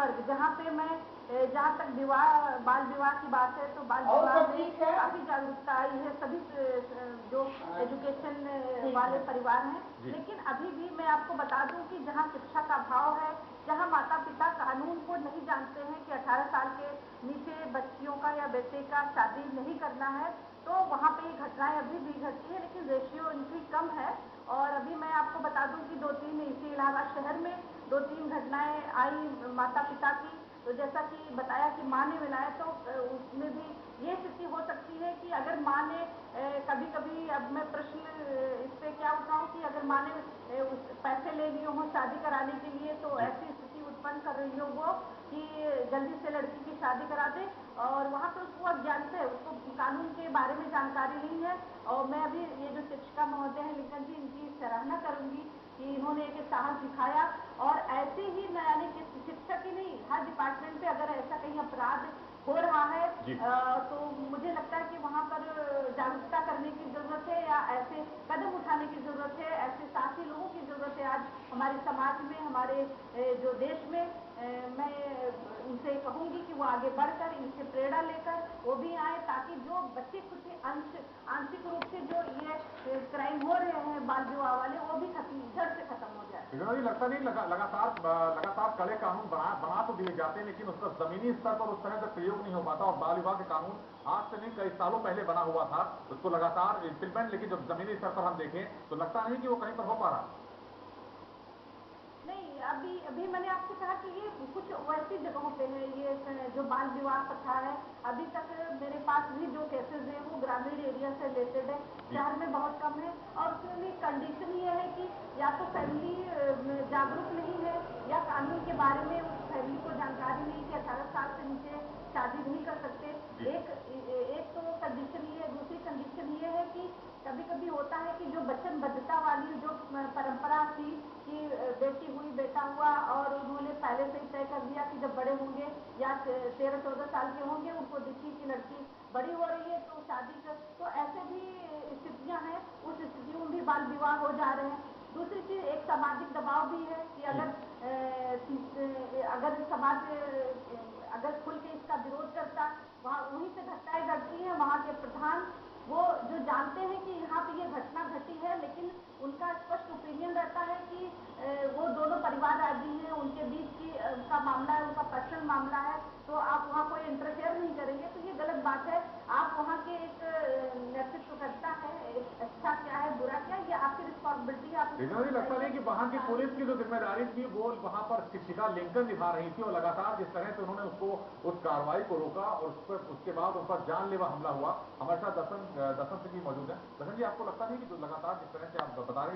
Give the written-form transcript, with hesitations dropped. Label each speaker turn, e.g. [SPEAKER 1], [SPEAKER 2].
[SPEAKER 1] वर्ग जहाँ पे मैं जहाँ तक बाल विवाह की बात है तो बाल विवाह में काफी जागरूकता आई है सभी जो एजुकेशन वाले परिवार हैं, लेकिन अभी भी मैं आपको बता दूं कि जहाँ शिक्षा का अभाव है, जहाँ माता पिता कानून को नहीं जानते हैं कि 18 साल के नीचे बच्चियों का या बेटे का शादी नहीं करना है, तो वहाँ पे ये घटनाएं अभी भी घटती है, लेकिन रेशियो इनकी कम है। और अभी मैं आपको बता दूं कि 2-3 इसी इलाहाबाद शहर में 2-3 घटनाएं आई माता पिता की, तो जैसा कि बताया कि माँ ने मिलाया, तो उसमें भी ये स्थिति हो सकती है कि अगर माँ ने कभी कभी, अब मैं प्रश्न इस पे क्या उठाऊं कि अगर माँ ने पैसे ले लिए हों शादी कराने के लिए, तो ऐसी स्थिति उत्पन्न कर रही हो वो कि जल्दी से लड़की की शादी करा दे, और वहाँ पे उसको अज्ञात है, उसको कानून के बारे में जानकारी नहीं है। और मैं अभी ये जो शिक्षिका महोदय हैं लिंकन जी, इनकी सराहना करूंगी कि इन्होंने एक साहस दिखाया, और ऐसे ही न यानी कि शिक्षक ही नहीं, हर डिपार्टमेंट पे अगर ऐसा कहीं अपराध हो रहा है तो मुझे लगता है कि वहाँ पर जागरूकता करने की जरूरत है, या ऐसे कदम उठाने की जरूरत है, ऐसे साथी लोगों की जरूरत है आज हमारे समाज में, हमारे जो देश में। मैं उनसे कहूंगी कि वो आगे बढ़कर इनसे प्रेरणा लेकर वो भी आए, ताकि जो बच्चे कुछ आंशिक रूप से जो ये क्राइम हो रहे हैं बाल विवाह वाले, वो भी जड़ से खत्म हो जाए।
[SPEAKER 2] जी लगता नहीं लगातार कड़े कानून बना तो दिए जाते हैं, लेकिन उसका जमीनी स्तर पर उस तरह से प्रयोग नहीं हो पाता। और बाल विवाह के कानून आज से नहीं कई सालों पहले बना हुआ था, उसको लगातार इम्प्लीमेंट, लेकिन जब जमीनी स्तर पर हम देखें तो लगता नहीं कि वो कहीं पर हो पा रहा।
[SPEAKER 1] नहीं, अभी अभी मैंने आपसे कहा कि ये कुछ वैसी जगहों पे है, ये जो बाल विवाह प्रथा है, अभी तक मेरे पास भी जो केसेस है वो ग्रामीण एरिया से रिलेटेड है, शहर में बहुत कम है। और उसमें भी कंडीशन ये है कि या तो फैमिली जागरूक नहीं है, या कानून के बारे में उस फैमिली को जानकारी नहीं कि 18 साल से नीचे शादी नहीं कर सकते। एक तो कंडीशन ये है, दूसरी कंडीशन ये है कि कभी कभी होता है कि जो वचनबद्धता वाली जो परंपरा थी कि बेटी हुई बेटा हुआ, और उन्होंने पहले से ही तय कर दिया कि जब बड़े होंगे या 13-14 साल के होंगे, उनको दिखी कि लड़की बड़ी हो रही है तो शादी कर, तो ऐसे भी स्थितियां हैं, उस स्थितियों में भी बाल विवाह हो जा रहे हैं। दूसरी चीज एक सामाजिक दबाव भी है कि अगर समाज अगर खुल के इसका विरोध करता, वहाँ वहीं से घटनाएं घटती हैं, वहाँ के प्रधान वो जो जानते हैं कि यहाँ पे ये घटना घटी है, लेकिन उनका स्पष्ट ओपिनियन रहता है कि वो दोनों परिवार राजी हैं, उनके बीच की उनका मामला है, उनका पर्सनल मामला है, तो आप वहाँ कोई इंटरफेयर नहीं करेंगे, तो ये गलत बात है। आप वहाँ के एक नेतृत्व करता है, एक अच्छा क्या है बुरा क्या है, ये आपकी रिस्पॉन्सिबिलिटी है।
[SPEAKER 2] मुझे लगता नहीं कि वहां की पुलिस की जो जिम्मेदारी थी वो वहां पर शिक्षिका लिंकन निभा रही थी, और लगातार जिस तरह से उन्होंने उसको उस कार्रवाई को रोका और उसके बाद उन पर जानलेवा हमला हुआ। हमारे साथ दर्शन सिंह जी मौजूद है। दर्शन जी, आपको लगता नहीं कि जो लगातार जिस तरह से आप बता रहे हैं